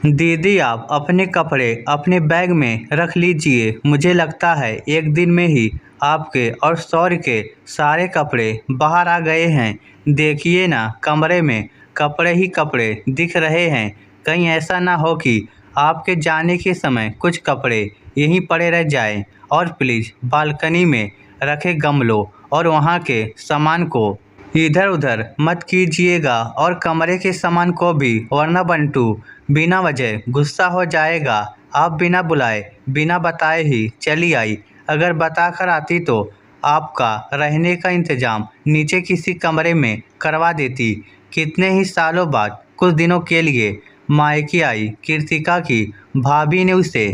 दीदी आप अपने कपड़े अपने बैग में रख लीजिए। मुझे लगता है एक दिन में ही आपके और सौर्य के सारे कपड़े बाहर आ गए हैं। देखिए ना, कमरे में कपड़े ही कपड़े दिख रहे हैं। कहीं ऐसा ना हो कि आपके जाने के समय कुछ कपड़े यहीं पड़े रह जाएं। और प्लीज़ बालकनी में रखे गमलों और वहाँ के सामान को इधर-उधर मत कीजिएगा और कमरे के सामान को भी, वरना बंटू बिना वजह गुस्सा हो जाएगा। आप बिना बुलाए बिना बताए ही चली आई। अगर बताकर आती तो आपका रहने का इंतजाम नीचे किसी कमरे में करवा देती। कितने ही सालों बाद कुछ दिनों के लिए मायके आई कृतिका की भाभी ने उसे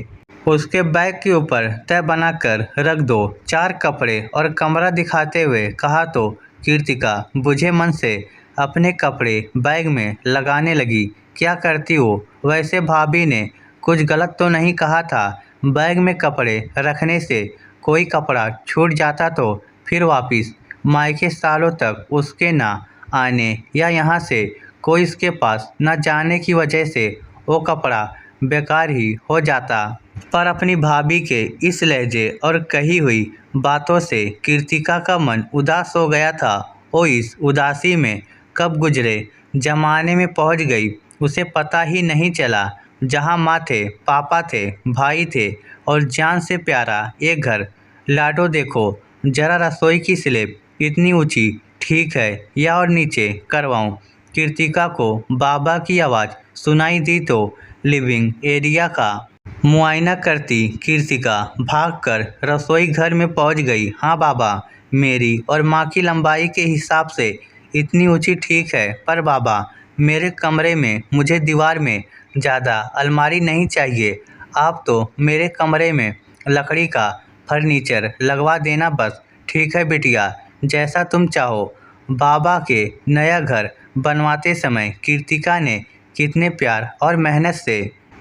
उसके बैग के ऊपर तह बनाकर रख दो 4 कपड़े और कमरा दिखाते हुए कहा तो कृतिका बुझे मन से अपने कपड़े बैग में लगाने लगी। क्या करती हो? वैसे भाभी ने कुछ गलत तो नहीं कहा था। बैग में कपड़े रखने से कोई कपड़ा छूट जाता तो फिर वापिस मायके सालों तक उसके ना आने या यहाँ से कोई इसके पास न जाने की वजह से वो कपड़ा बेकार ही हो जाता। पर अपनी भाभी के इस लहजे और कही हुई बातों से कृतिका का मन उदास हो गया था। वो इस उदासी में कब गुजरे जमाने में पहुंच गई उसे पता ही नहीं चला। जहां माँ थे, पापा थे, भाई थे और जान से प्यारा एक घर। लाडो देखो जरा रसोई की स्लैब इतनी ऊंची ठीक है या और नीचे करवाऊं? कृतिका को बाबा की आवाज़ सुनाई दी तो लिविंग एरिया का मुआयना करती कृतिका भागकर रसोई घर में पहुंच गई। हाँ बाबा, मेरी और माँ की लंबाई के हिसाब से इतनी ऊंची ठीक है, पर बाबा मेरे कमरे में मुझे दीवार में ज़्यादा अलमारी नहीं चाहिए। आप तो मेरे कमरे में लकड़ी का फर्नीचर लगवा देना बस। ठीक है बिटिया, जैसा तुम चाहो। बाबा के नया घर बनवाते समय कृतिका ने कितने प्यार और मेहनत से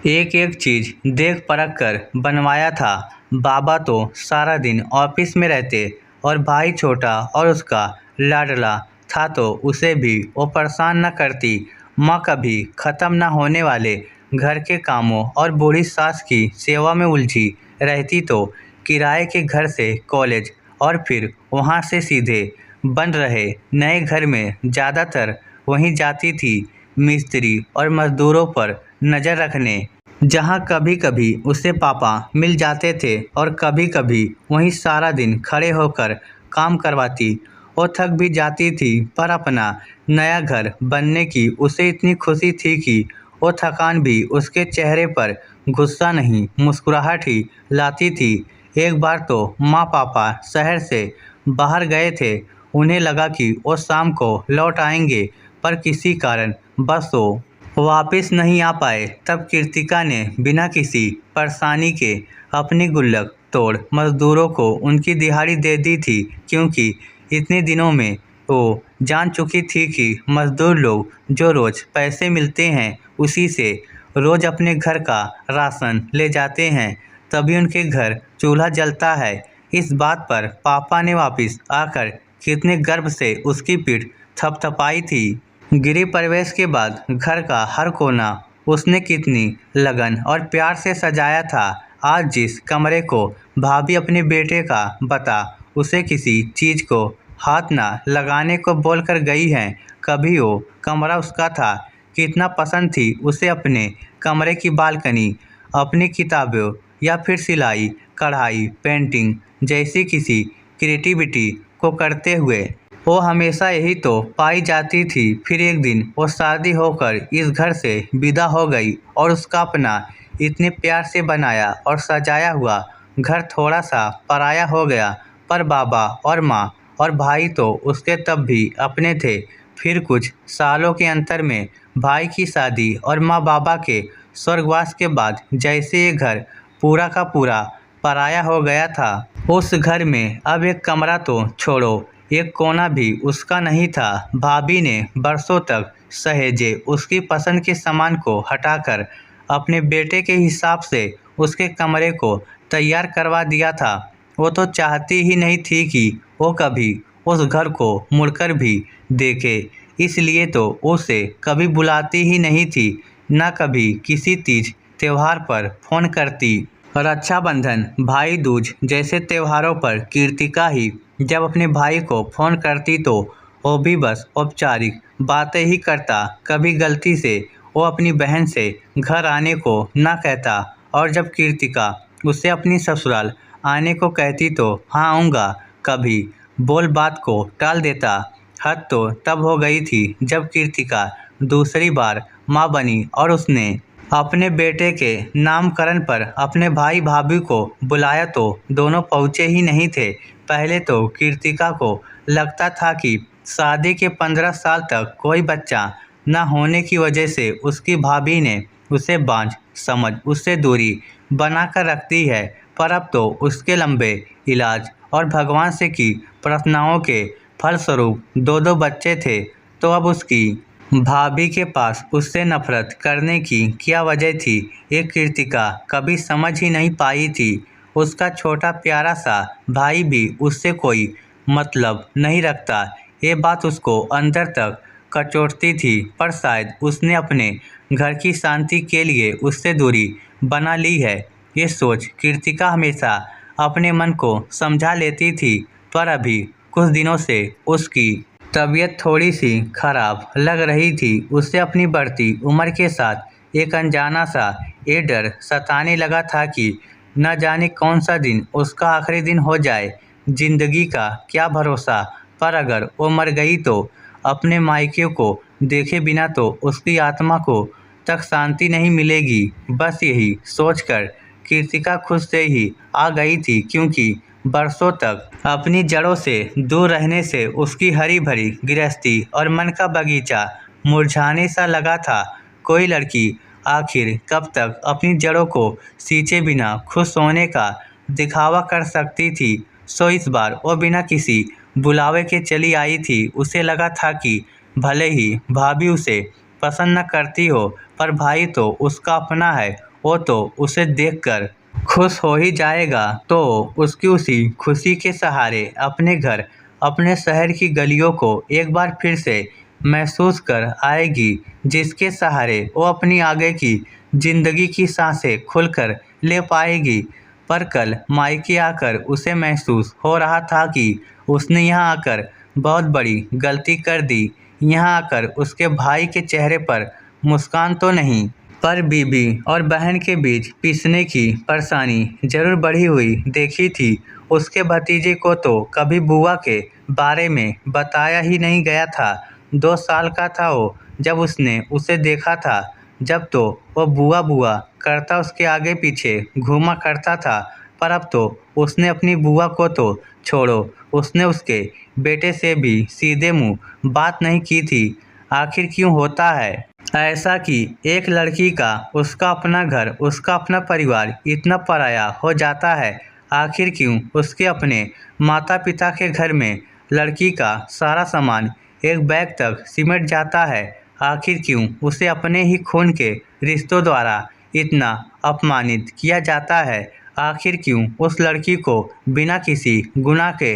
एक एक चीज़ देख परख कर बनवाया था। बाबा तो सारा दिन ऑफिस में रहते और भाई छोटा और उसका लाडला था तो उसे भी वो परेशान न करती। माँ कभी ख़त्म न होने वाले घर के कामों और बूढ़ी सास की सेवा में उलझी रहती तो किराए के घर से कॉलेज और फिर वहाँ से सीधे बन रहे नए घर में ज़्यादातर वहीं जाती थी मिस्त्री और मज़दूरों पर नज़र रखने। जहाँ कभी कभी उसे पापा मिल जाते थे और कभी कभी वहीं सारा दिन खड़े होकर काम करवाती। वो थक भी जाती थी, पर अपना नया घर बनने की उसे इतनी खुशी थी कि वो थकान भी उसके चेहरे पर गुस्सा नहीं मुस्कुराहट ही लाती थी। एक बार तो माँ पापा शहर से बाहर गए थे। उन्हें लगा कि वो शाम को लौट आएंगे, पर किसी कारण बस वो वापस नहीं आ पाए। तब कृतिका ने बिना किसी परेशानी के अपनी गुल्लक तोड़ मज़दूरों को उनकी दिहाड़ी दे दी थी, क्योंकि इतने दिनों में वो जान चुकी थी कि मज़दूर लोग जो रोज़ पैसे मिलते हैं उसी से रोज़ अपने घर का राशन ले जाते हैं, तभी उनके घर चूल्हा जलता है। इस बात पर पापा ने वापस आकर कितने गर्व से उसकी पीठ थपथपाई थी। गृह प्रवेश के बाद घर का हर कोना उसने कितनी लगन और प्यार से सजाया था। आज जिस कमरे को भाभी अपने बेटे का बता उसे किसी चीज़ को हाथ ना लगाने को बोलकर गई हैं, कभी वो कमरा उसका था। कितना पसंद थी उसे अपने कमरे की बालकनी, अपनी किताबों या फिर सिलाई कढ़ाई पेंटिंग जैसी किसी क्रिएटिविटी को करते हुए। वो हमेशा यही तो पाई जाती थी। फिर एक दिन वो शादी होकर इस घर से विदा हो गई और उसका अपना इतने प्यार से बनाया और सजाया हुआ घर थोड़ा सा पराया हो गया। पर बाबा और माँ और भाई तो उसके तब भी अपने थे। फिर कुछ सालों के अंतर में भाई की शादी और माँ बाबा के स्वर्गवास के बाद जैसे ये घर पूरा का पूरा पराया हो गया था। उस घर में अब एक कमरा तो छोड़ो, एक कोना भी उसका नहीं था। भाभी ने बरसों तक सहेजे उसकी पसंद के सामान को हटाकर अपने बेटे के हिसाब से उसके कमरे को तैयार करवा दिया था। वो तो चाहती ही नहीं थी कि वो कभी उस घर को मुड़कर भी देखे, इसलिए तो उसे कभी बुलाती ही नहीं थी। न कभी किसी तीज त्योहार पर फ़ोन करती। रक्षाबंधन, भाई दूज जैसे त्योहारों पर कृतिका ही जब अपने भाई को फ़ोन करती तो वो भी बस औपचारिक बातें ही करता। कभी गलती से वो अपनी बहन से घर आने को ना कहता और जब कृतिका उसे अपनी ससुराल आने को कहती तो हाँ आऊँगा कभी बोल बात को टाल देता। हद तो तब हो गई थी जब कृतिका दूसरी बार माँ बनी और उसने अपने बेटे के नामकरण पर अपने भाई भाभी को बुलाया तो दोनों पहुँचे ही नहीं थे। पहले तो कृतिका को लगता था कि शादी के 15 साल तक कोई बच्चा न होने की वजह से उसकी भाभी ने उसे बांझ समझ उससे दूरी बनाकर रखती है। पर अब तो उसके लंबे इलाज और भगवान से की प्रार्थनाओं के फलस्वरूप दो दो बच्चे थे तो अब उसकी भाभी के पास उससे नफरत करने की क्या वजह थी, ये कृतिका कभी समझ ही नहीं पाई थी। उसका छोटा प्यारा सा भाई भी उससे कोई मतलब नहीं रखता, ये बात उसको अंदर तक कचोटती थी। पर शायद उसने अपने घर की शांति के लिए उससे दूरी बना ली है। ये सोच कृतिका हमेशा अपने मन को समझा लेती थी। पर अभी कुछ दिनों से उसकी तबीयत थोड़ी सी खराब लग रही थी। उसे अपनी बढ़ती उम्र के साथ एक अनजाना सा ये डर सताने लगा था कि न जाने कौन सा दिन उसका आखिरी दिन हो जाए। जिंदगी का क्या भरोसा, पर अगर वो मर गई तो अपने मायके को देखे बिना तो उसकी आत्मा को तक शांति नहीं मिलेगी। बस यही सोचकर कृतिका खुद से ही आ गई थी, क्योंकि बरसों तक अपनी जड़ों से दूर रहने से उसकी हरी भरी गृहस्थी और मन का बगीचा मुरझाने सा लगा था। कोई लड़की आखिर कब तक अपनी जड़ों को सींचे बिना खुश होने का दिखावा कर सकती थी। सो इस बार वो बिना किसी बुलावे के चली आई थी। उसे लगा था कि भले ही भाभी उसे पसंद न करती हो, पर भाई तो उसका अपना है, वो तो उसे देखकर खुश हो ही जाएगा। तो उसकी उसी खुशी के सहारे अपने घर, अपने शहर की गलियों को एक बार फिर से महसूस कर आएगी, जिसके सहारे वो अपनी आगे की जिंदगी की सांसें खुलकर ले पाएगी। पर कल मायके आकर उसे महसूस हो रहा था कि उसने यहाँ आकर बहुत बड़ी गलती कर दी। यहाँ आकर उसके भाई के चेहरे पर मुस्कान तो नहीं, पर बीबी और बहन के बीच पिसने की परेशानी जरूर बढ़ी हुई देखी थी। उसके भतीजे को तो कभी बुआ के बारे में बताया ही नहीं गया था। 2 साल का था वो जब उसने उसे देखा था। जब तो वो बुआ बुआ करता उसके आगे पीछे घूमा करता था, पर अब तो उसने अपनी बुआ को तो छोड़ो, उसने उसके बेटे से भी सीधे मुंह बात नहीं की थी। आखिर क्यों होता है ऐसा कि एक लड़की का उसका अपना घर, उसका अपना परिवार इतना पराया हो जाता है? आखिर क्यों उसके अपने माता पिता के घर में लड़की का सारा सामान एक बैग तक सिमट जाता है? आखिर क्यों उसे अपने ही खून के रिश्तों द्वारा इतना अपमानित किया जाता है? आखिर क्यों उस लड़की को बिना किसी गुनाह के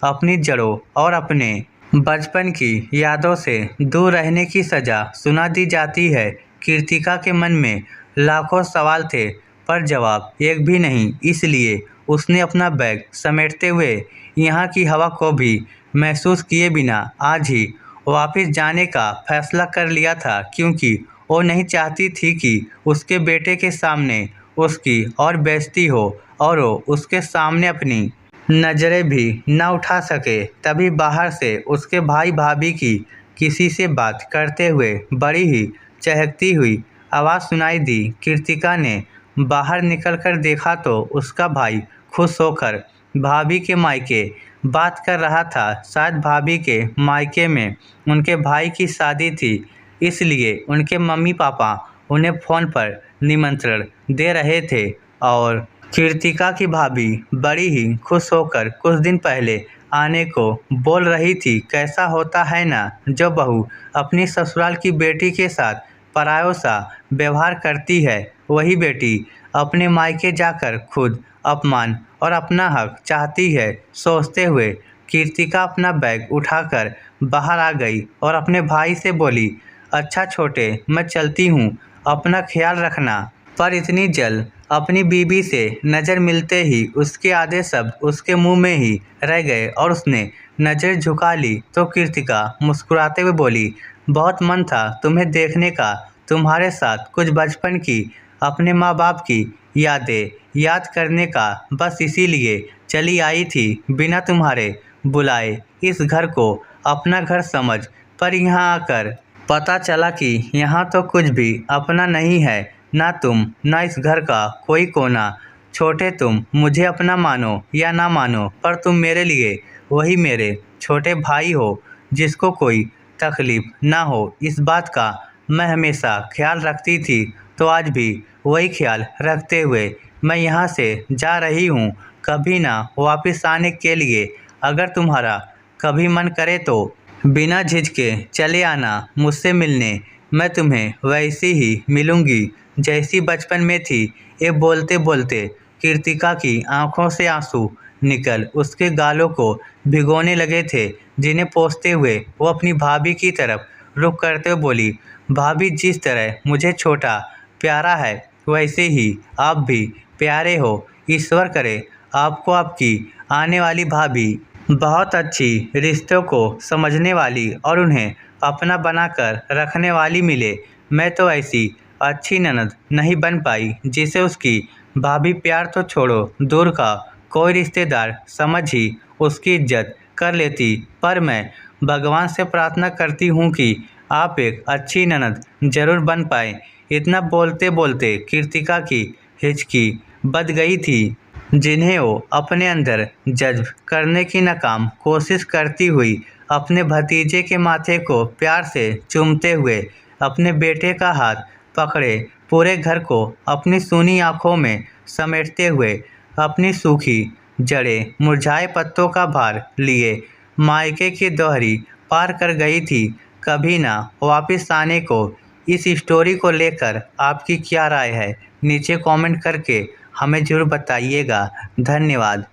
अपनी जड़ों और अपने बचपन की यादों से दूर रहने की सज़ा सुना दी जाती है? कृतिका के मन में लाखों सवाल थे, पर जवाब एक भी नहीं। इसलिए उसने अपना बैग समेटते हुए यहाँ की हवा को भी महसूस किए बिना आज ही वापस जाने का फैसला कर लिया था, क्योंकि वो नहीं चाहती थी कि उसके बेटे के सामने उसकी और बेइज्जती हो और वो उसके सामने अपनी नज़रें भी न उठा सके। तभी बाहर से उसके भाई भाभी की किसी से बात करते हुए बड़ी ही चहकती हुई आवाज़ सुनाई दी। कृतिका ने बाहर निकलकर देखा तो उसका भाई खुश होकर भाभी के मायके बात कर रहा था। शायद भाभी के मायके में उनके भाई की शादी थी, इसलिए उनके मम्मी पापा उन्हें फ़ोन पर निमंत्रण दे रहे थे और कृतिका की भाभी बड़ी ही खुश होकर कुछ दिन पहले आने को बोल रही थी। कैसा होता है ना, जो बहू अपनी ससुराल की बेटी के साथ परायों सा व्यवहार करती है, वही बेटी अपने मायके जाकर खुद अपमान और अपना हक चाहती है। सोचते हुए कृतिका अपना बैग उठाकर बाहर आ गई और अपने भाई से बोली, अच्छा छोटे, मैं चलती हूँ, अपना ख्याल रखना। पर इतनी जल्द अपनी बीवी से नज़र मिलते ही उसके आधे शब्द उसके मुंह में ही रह गए और उसने नज़र झुका ली तो कृतिका मुस्कुराते हुए बोली, बहुत मन था तुम्हें देखने का, तुम्हारे साथ कुछ बचपन की, अपने माँ बाप की यादें याद करने का, बस इसीलिए चली आई थी बिना तुम्हारे बुलाए इस घर को अपना घर समझ। पर यहाँ आकर पता चला कि यहाँ तो कुछ भी अपना नहीं है, ना तुम ना इस घर का कोई कोना। छोटे तुम मुझे अपना मानो या ना मानो, पर तुम मेरे लिए वही मेरे छोटे भाई हो जिसको कोई तकलीफ ना हो, इस बात का मैं हमेशा ख्याल रखती थी। तो आज भी वही ख्याल रखते हुए मैं यहाँ से जा रही हूँ, कभी ना वापस आने के लिए। अगर तुम्हारा कभी मन करे तो बिना झिझके चले आना मुझसे मिलने, मैं तुम्हें वैसी ही मिलूंगी जैसी बचपन में थी। ये बोलते बोलते कृतिका की आंखों से आंसू निकल उसके गालों को भिगोने लगे थे, जिन्हें पोंछते हुए वो अपनी भाभी की तरफ रुख करते हुए बोली, भाभी जिस तरह मुझे छोटा प्यारा है वैसे ही आप भी प्यारे हो। ईश्वर करे आपको आपकी आने वाली भाभी बहुत अच्छी, रिश्तों को समझने वाली और उन्हें अपना बनाकर रखने वाली मिले। मैं तो ऐसी अच्छी ननद नहीं बन पाई जिसे उसकी भाभी प्यार तो छोड़ो दूर का कोई रिश्तेदार समझ ही उसकी इज्जत कर लेती। पर मैं भगवान से प्रार्थना करती हूँ कि आप एक अच्छी ननद जरूर बन पाए। इतना बोलते बोलते कृतिका की हिचकी बंध गई थी, जिन्हें वो अपने अंदर जज्ब करने की नाकाम कोशिश करती हुई अपने भतीजे के माथे को प्यार से चूमते हुए अपने बेटे का हाथ पकड़े पूरे घर को अपनी सूनी आंखों में समेटते हुए अपनी सूखी जड़ें मुरझाए पत्तों का भार लिए मायके की दोहरी पार कर गई थी, कभी ना वापस आने को। इस स्टोरी को लेकर आपकी क्या राय है नीचे कमेंट करके हमें ज़रूर बताइएगा। धन्यवाद।